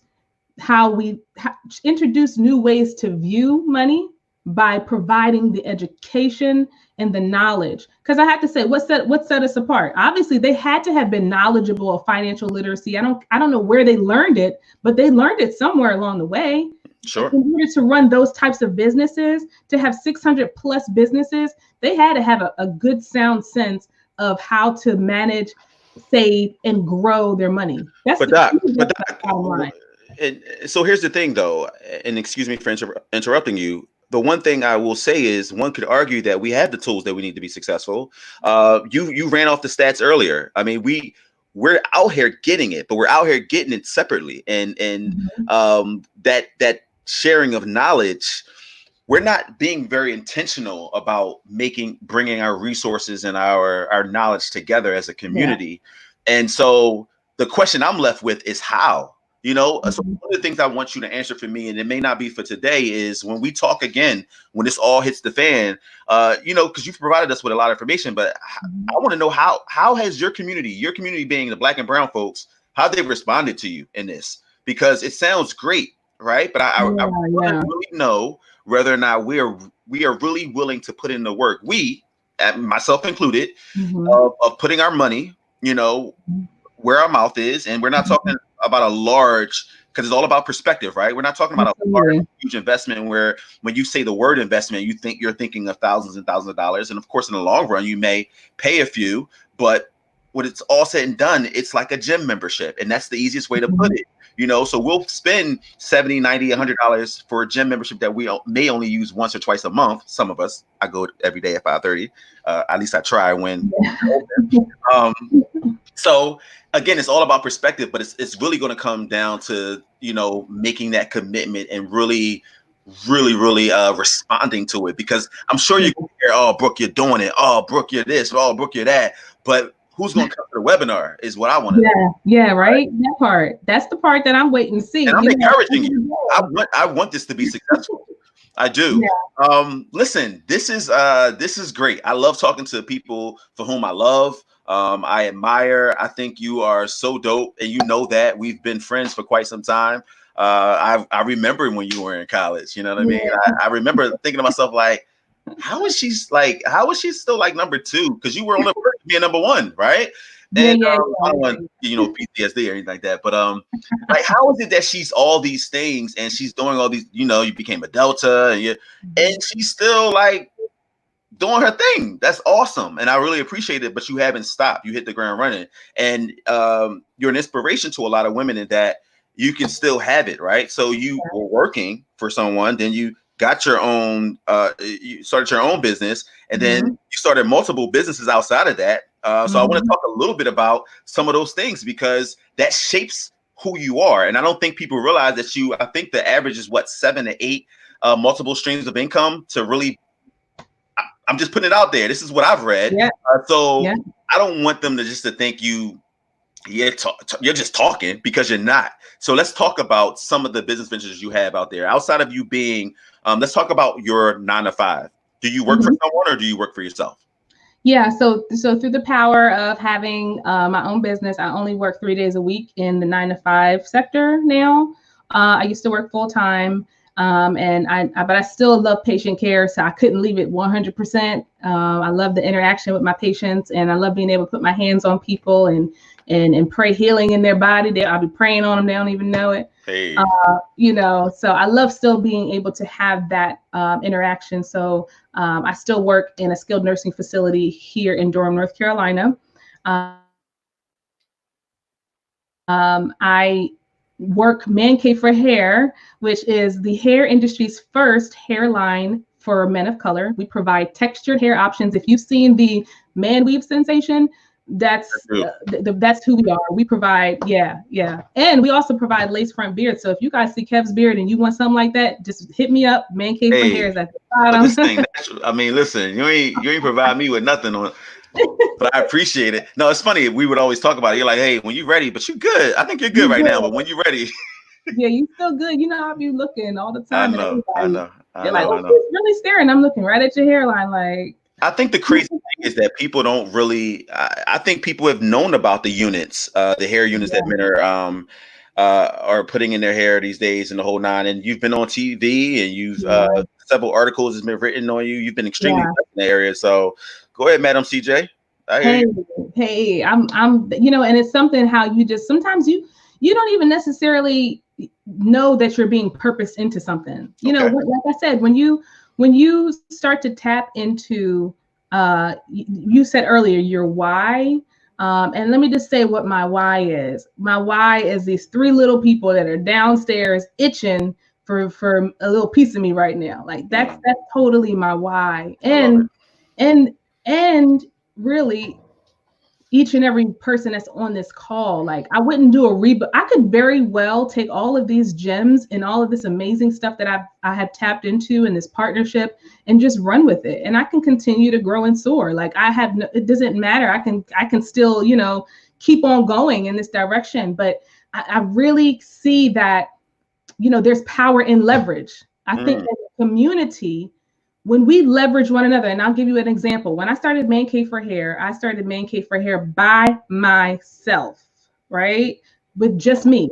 introduce new ways to view money by providing the education and the knowledge. Because I have to say, what set us apart? Obviously, they had to have been knowledgeable of financial literacy. I don't know where they learned it, but they learned it somewhere along the way. Sure. In order to run those types of businesses, to have 600 plus businesses, they had to have a good sound sense of how to manage, save, and grow their money. That's the bottom line. And so here's the thing, though, and excuse me for interrupting you. The one thing I will say is, one could argue that we have the tools that we need to be successful. You ran off the stats earlier. I mean, we're out here getting it, but we're out here getting it separately, and that sharing of knowledge. We're not being very intentional about bringing our resources and our knowledge together as a community. Yeah. And so the question I'm left with is how. So one of the things I want you to answer for me, and it may not be for today, is when we talk again, when this all hits the fan, because you've provided us with a lot of information, but I want to know how has your community being the Black and brown folks, how they responded to you in this? Because it sounds great, right? But I really know whether or not we are really willing to put in the work. We, myself included, of putting our money, where our mouth is, and we're not talking about a large, because it's all about perspective, right? We're not talking about a large, huge investment where when you say the word investment, you're thinking of thousands and thousands of dollars. And of course, in the long run, you may pay a few, but when it's all said and done, it's like a gym membership. And that's the easiest way to put it. So we'll spend $70, $90, $100 for a gym membership that we may only use once or twice a month. Some of us, I go every day at 5:30. At least I try when. So again, it's all about perspective, but it's really going to come down to, making that commitment and really responding to it, because I'm sure you can hear, oh, Brooke, you're doing it. Oh, Brooke, you're this. Oh, Brooke, you're that. But who's going to come to the webinar is what I want to know. Yeah, right. That part. That's the part that I'm waiting to see. And I'm encouraging you. I want this to be successful. I do. Yeah. Listen, this is great. I love talking to people for whom I love. I admire. I think you are so dope, and you know that we've been friends for quite some time. I remember when you were in college. You know what I mean? I remember thinking to myself, like, how is she still like number two? Because you were on the first being number one, right? And I don't want PTSD or anything like that, but like, how is it that she's all these things and she's doing all these? You became a Delta, and she's still like doing her thing. That's awesome, and I really appreciate it. But you haven't stopped. You hit the ground running, and you're an inspiration to a lot of women in that you can still have it, right? So you were working for someone, then you got your own, you started your own business, and then Mm-hmm. you started multiple businesses outside of that. So I want to Mm-hmm. talk a little bit about some of those things because that shapes who you are. And I don't think people realize that I think the average is what, 7 to 8 multiple streams of income to really, I'm just putting it out there. This is what I've read. Yeah. So Yeah. I don't want them to think you're just talking, because you're not. So let's talk about some of the business ventures you have out there outside of you being, let's talk about your 9 to 5. Do you work for someone or do you work for yourself? Yeah, so through the power of having my own business, I only work 3 days a week in the 9 to 5 sector now. I used to work full time, but I still love patient care, so I couldn't leave it 100%. I love the interaction with my patients, and I love being able to put my hands on people and pray healing in their body. I'll be praying on them; they don't even know it. Hey. So I love still being able to have that interaction. So I still work in a skilled nursing facility here in Durham, North Carolina. I work Man Cave for Hair, which is the hair industry's first hairline for men of color. We provide textured hair options. If you've seen the man weave sensation, that's who we are. We provide, yeah. And we also provide lace front beards. So if you guys see Kev's beard and you want something like that, just hit me up. Man Cave for Hair is at the bottom. This thing, I mean, listen, you ain't provide me with nothing on, but I appreciate it. No, it's funny. We would always talk about it. You're like, hey, when you're ready, but you're good. I think you're good right now, but when you're ready. Yeah, you still good. You know, I'll be looking all the time. I know. You're like, oh, he's really staring. I'm looking right at your hairline. Like, I think the crazy thing is that people don't really. I think people have known about the units, the hair units that men are putting in their hair these days, and the whole nine. And you've been on TV, and you've several articles has been written on you. You've been extremely in the area. So go ahead, Madam CJ. Hey, I'm, and it's something how you just sometimes you don't even necessarily know that you're being purposed into something. You know, like I said, when you start to tap into, you said earlier, your why. And let me just say what my why is. My why is these 3 little people that are downstairs itching for a little piece of me right now. Like that's totally my why. And really, each and every person that's on this call, like I wouldn't do a reboot. I could very well take all of these gems and all of this amazing stuff that I have tapped into in this partnership and just run with it. And I can continue to grow and soar. Like it doesn't matter. I can still, keep on going in this direction. But I really see that, there's power in leverage. I think that the community, when we leverage one another, and I'll give you an example. When I started Man Cave for Hair, I started Man Cave for Hair by myself, right? With just me.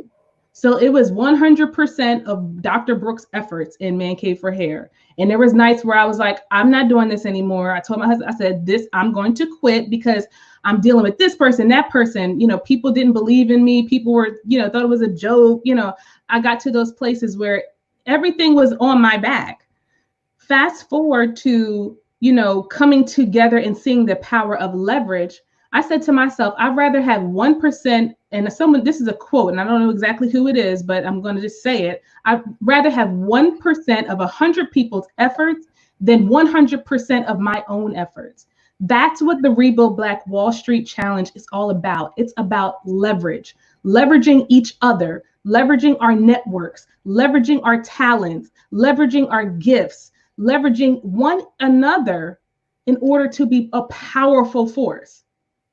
So it was 100% of Dr. Brooke's efforts in Man Cave for Hair. And there was nights where I was like, I'm not doing this anymore. I told my husband, I said, I'm going to quit because I'm dealing with this person, that person. People didn't believe in me. People were, thought it was a joke. I got to those places where everything was on my back. Fast forward to, coming together and seeing the power of leverage. I said to myself, I'd rather have 1%, and this is a quote, and I don't know exactly who it is, but I'm going to just say it. I'd rather have 1% of 100 people's efforts than 100% of my own efforts. That's what the Rebuild Black Wall Street Challenge is all about. It's about leverage, leveraging each other, leveraging our networks, leveraging our talents, leveraging our gifts, leveraging one another in order to be a powerful force.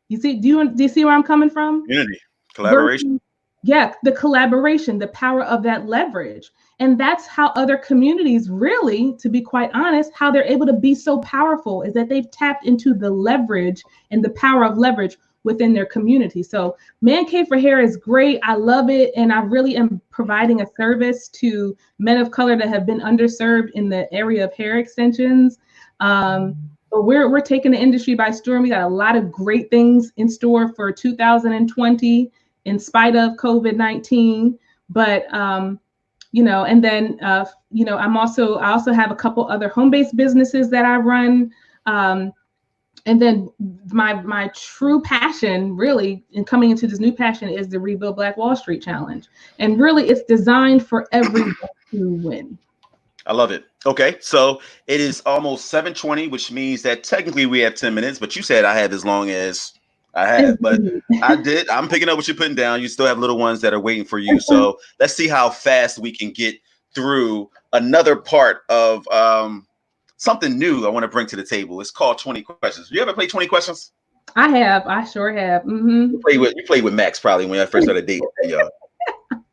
You see, do you see where I'm coming from? Unity, collaboration. The collaboration, the power of that leverage. And that's how other communities really, to be quite honest, how they're able to be so powerful is that they've tapped into the leverage and the power of leverage within their community. So Man Cave for Hair is great. I love it. And I really am providing a service to men of color that have been underserved in the area of hair extensions. But we're taking the industry by storm. We got a lot of great things in store for 2020 in spite of COVID-19. But, and then, I also have a couple other home-based businesses that I run. And then my true passion really in coming into this new passion is the Rebuild Black Wall Street Challenge. And really it's designed for everyone to win. I love it. Okay, so it is almost 7:20, which means that technically we have 10 minutes, but you said I have as long as I have. But I did. I'm picking up what you're putting down. You still have little ones that are waiting for you. So let's see how fast we can get through another part of something new I want to bring to the table. It's called 20 questions. You ever play 20 questions? I have. I sure have. Mm-hmm. You played with Max probably when I first started dating. Y'all.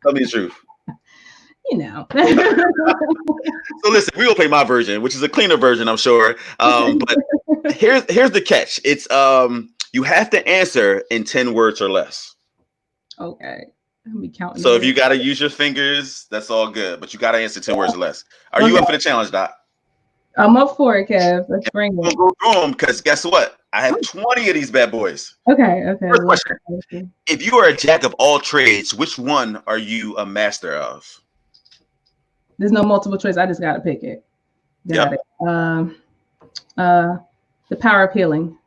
Tell me the truth. You know. So listen, we will play my version, which is a cleaner version, I'm sure. But here's the catch. It's you have to answer in 10 words or less. Okay. Let me count. So if you gotta use your fingers, that's all good. But you gotta answer 10 words or less. Are you up for the challenge, Doc? I'm up for it, Kev. Let's bring it. Go through them because guess what? I have 20 of these bad boys. Okay. First question. If you are a jack of all trades, which one are you a master of? There's no multiple choice. I just gotta pick it. Got it. The power of healing.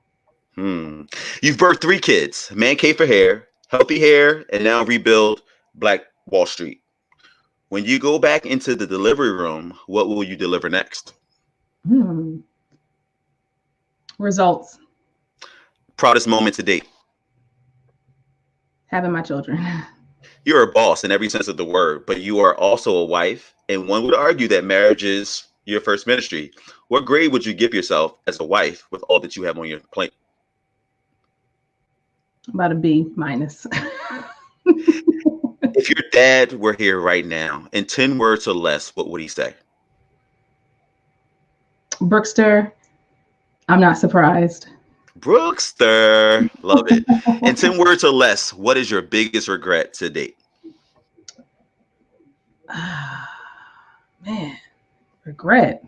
You've birthed 3 kids: Man Cave for Hair, Healthy Hair, and now Rebuild Black Wall Street. When you go back into the delivery room, what will you deliver next? Results. Proudest moment to date? Having my children. You're a boss in every sense of the word, but you are also a wife, and one would argue that marriage is your first ministry. What grade would you give yourself as a wife with all that you have on your plate? About a B minus. If your dad were here right now, in 10 words or less, what would he say? Brookster, I'm not surprised. Brookster, love it. In 10 words or less, what is your biggest regret to date? Man, regret.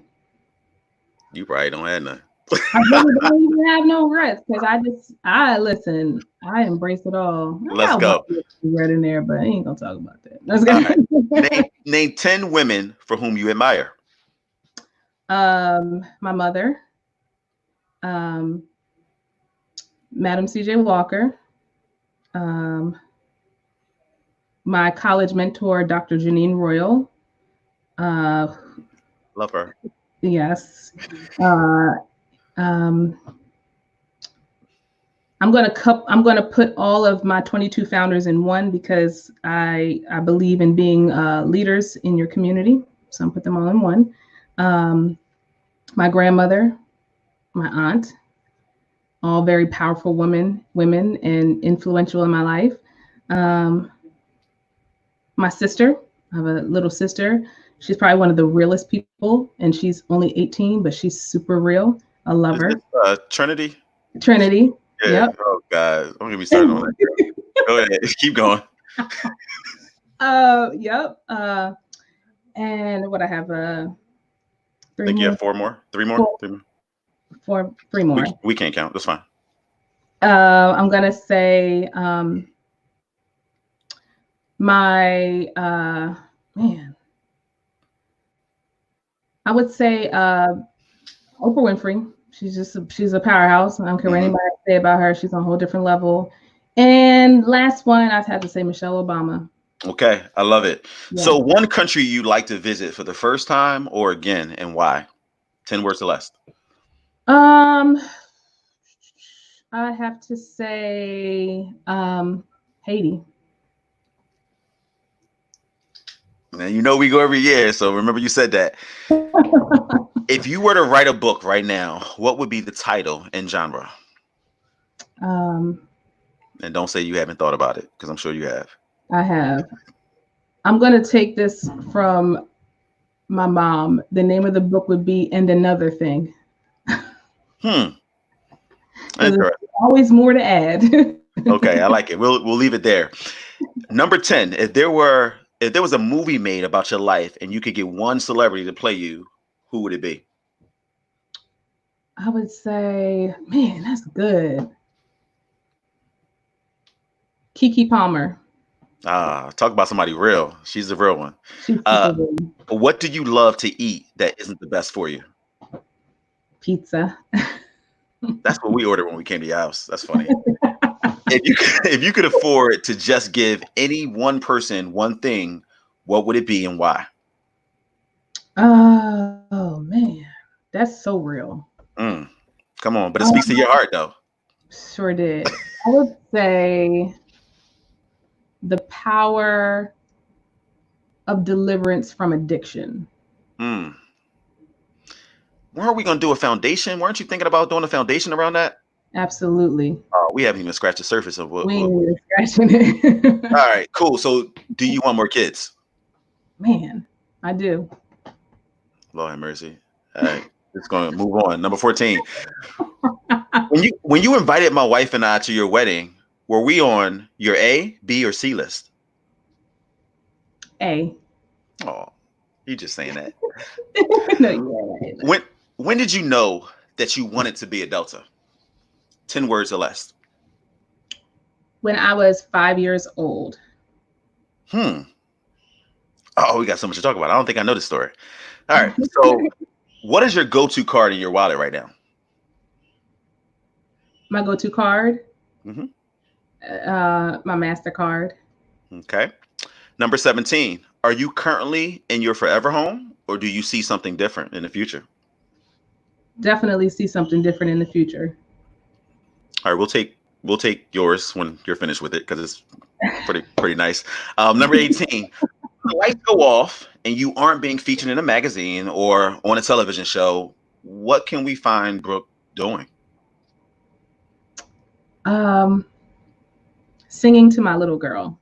You probably don't have none. I really don't even have no regrets because I listen. I embrace it all. Let's go. Regret in there, but I ain't gonna talk about that. Let's go. Right. Name 10 women for whom you admire. My mother, Madam C.J. Walker, my college mentor, Dr. Janine Royal. Love her. Yes. I'm gonna put all of my 22 founders in one because I believe in being leaders in your community. So I'm put them all in one. My grandmother, my aunt, all very powerful women and influential in my life. My sister, I have a little sister. She's probably one of the realest people, and she's only 18, but she's super real. I love her. Trinity? Trinity. Yeah. Yep. Oh, God. Don't get me started on that. Go ahead. Keep going. Yep. And what I have, I think you have 4 more. 3 more? 3 more. We can't count. That's fine. I'm going to say my, man. I would say Oprah Winfrey. She's a powerhouse. I don't care what anybody say about her. She's on a whole different level. And last one, I'd have to say Michelle Obama. Okay, I love it. Yeah. So one country you'd like to visit for the first time or again, and why? 10 words or less. I have to say Haiti. And you know we go every year, so remember you said that. If you were to write a book right now, what would be the title and genre? And don't say you haven't thought about it, because I'm sure you have. I have. I'm going to take this from my mom. The name of the book would be And Another Thing. There's always more to add. Okay, I like it. We'll leave it there. Number 10, if there was a movie made about your life and you could get one celebrity to play you, who would it be? I would say, man, that's good. Keke Palmer. Talk about somebody real. She's the real one. What do you love to eat that isn't the best for you? Pizza. That's what we ordered when we came to your house. That's funny. If you could afford to just give any one person one thing, what would it be and why? Oh man, that's so real. Mm, come on, but it speaks to your heart though. Sure did. I would say the power of deliverance from addiction. Mm. Weren't we gonna do a foundation? Weren't you thinking about doing a foundation around that? Absolutely. We haven't even scratched the surface of what. We ain't even scratching it. All right, cool. So, do you want more kids? Man, I do. Lord have mercy. All right, just gonna move on. Number 14. When you invited my wife and I to your wedding, were we on your A, B, or C list? A. Oh, you just saying that. No, you're right. When did you know that you wanted to be a Delta? 10 words or less. When I was 5 years old. Oh, we got so much to talk about. I don't think I know this story. All right. So, what is your go-to card in your wallet right now? My go-to card? Mm-hmm. My MasterCard. Okay. Number 17. Are you currently in your forever home, or do you see something different in the future? Definitely see something different in the future. All right, we'll take yours when you're finished with it because it's pretty nice. Number 18. The lights go off and you aren't being featured in a magazine or on a television show. What can we find Brooke doing? Singing to my little girl.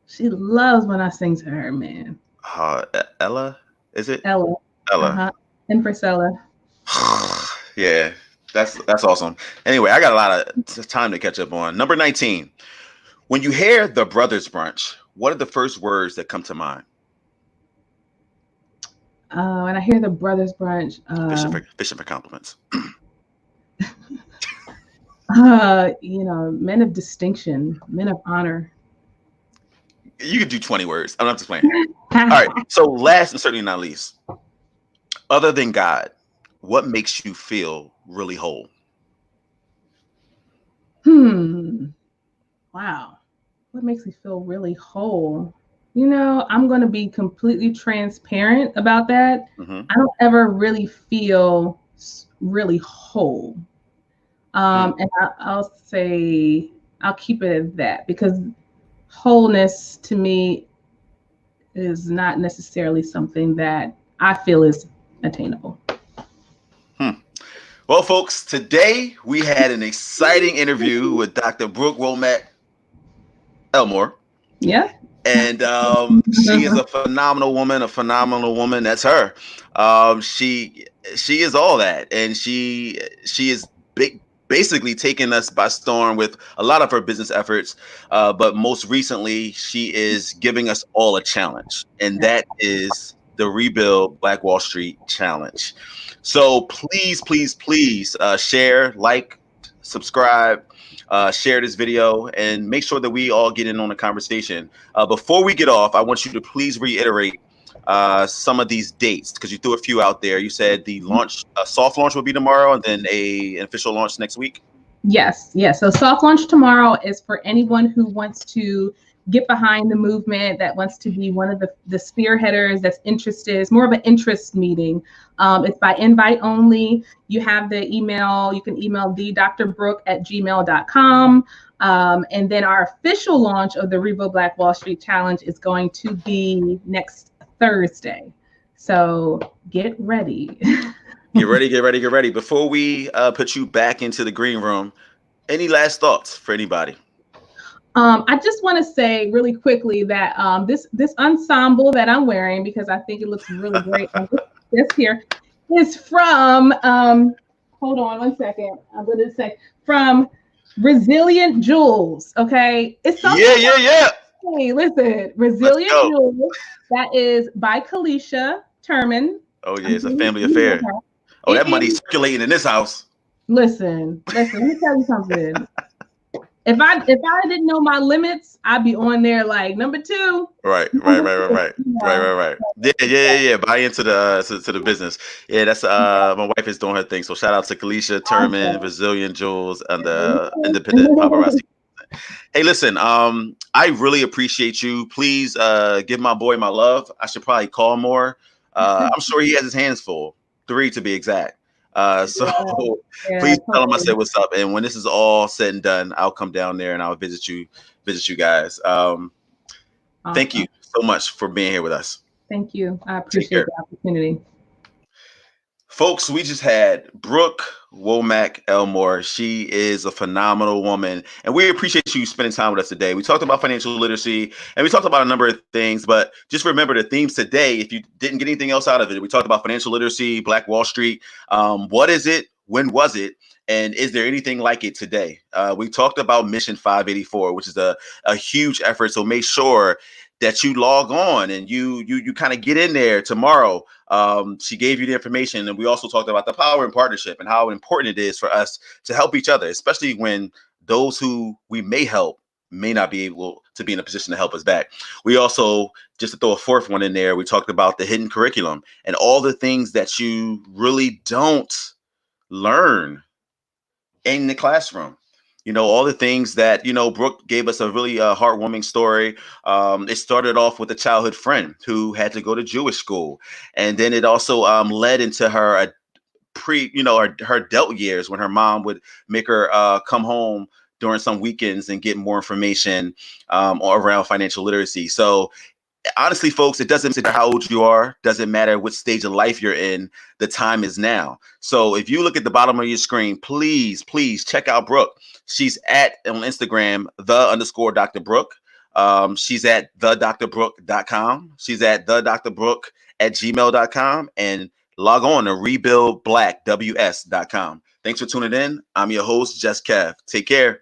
She loves when I sing to her, man. Ella, is it? Ella. Ella. Empress Ella. Yeah, that's awesome. Anyway, I got a lot of time to catch up on. Number 19. When you hear the Brothers Brunch, what are the first words that come to mind? When I hear the Brothers Brunch, Fishing for compliments. Men of distinction, men of honor. You could do 20 words. I'm not just playing. All right. So last and certainly not least, other than God, what makes you feel really whole? Wow. What makes me feel really whole? I'm going to be completely transparent about that. Mm-hmm. I don't ever really feel really whole. And I'll say, I'll keep it at that because wholeness to me is not necessarily something that I feel is attainable. Well, folks, today we had an exciting interview with Dr. Brooke Womack-Elmore. Yeah. And she is a phenomenal woman. That's her. She is all that. And she is basically taking us by storm with a lot of her business efforts. But most recently, she is giving us all a challenge. And that is the Rebuild Black Wall Street Challenge. So please share, like, subscribe, share this video, and make sure that we all get in on the conversation. Before we get off, I want you to please reiterate some of these dates because you threw a few out there. You said the launch, soft launch will be tomorrow, and then an official launch next week. Yes. So soft launch tomorrow is for anyone who wants to get behind the movement, that wants to be one of the spearheaders, that's interested. It's more of an interest meeting. It's by invite only. You have the email. You can email thedrbrooke@gmail.com. And then our official launch of the Rebuild Black Wall Street Challenge is going to be next Thursday. So get ready. Get ready. Before we put you back into the green room, any last thoughts for anybody? I just want to say really quickly that this ensemble that I'm wearing, because I think it looks really great, this here is from, hold on one second. I'm going to say from Resilient Jewels. Okay. It's something. Yeah. Hey, listen, Resilient Jewels. That is by Kalisha Turman. Oh yeah, it's a family affair. Oh, that money's circulating in this house. Listen, let me tell you something. If I didn't know my limits, I'd be on there like number 2. Right. Yeah. Buy into the business. Yeah, that's my wife is doing her thing. So shout out to Kalisha Turman, Resilient Jewels, and the Independent Paparazzi. Hey, listen, I really appreciate you. Please give my boy my love. I should probably call more. I'm sure he has his hands full, 3 to be exact. So Yeah, please tell him I totally. said what's up. And when this is all said and done, I'll come down there and I'll visit you guys. Thank Awesome. you so much for being here with us. Thank you. I Take appreciate care. the opportunity. Folks, we just had Brooke Womack-Elmore. She is a phenomenal woman, and we appreciate you spending time with us today. We talked about financial literacy, and we talked about a number of things, but just remember the themes today. If you didn't get anything else out of it, we talked about financial literacy, Black Wall Street. What is it? When was it? And is there anything like it today? We talked about Mission 584, which is a huge effort. So make sure that you log on and you kind of get in there tomorrow. She gave you the information, and we also talked about the power in partnership and how important it is for us to help each other, especially when those who we may help may not be able to be in a position to help us back. We also, just to throw a fourth one in there, we talked about the hidden curriculum and all the things that you really don't learn in the classroom. All the things that, Brooke gave us a really heartwarming story. It started off with a childhood friend who had to go to Jewish school. And then it also led into her her adult years when her mom would make her come home during some weekends and get more information around financial literacy. So honestly, folks, it doesn't matter how old you are, doesn't matter what stage of life you're in, the time is now. So if you look at the bottom of your screen, please check out Brooke. She's at on Instagram, _Dr. Brooke. She's at thedrbrooke.com. She's at thedrbrooke@gmail.com, and log on to rebuildblackws.com. Thanks for tuning in. I'm your host, Just Kev. Take care.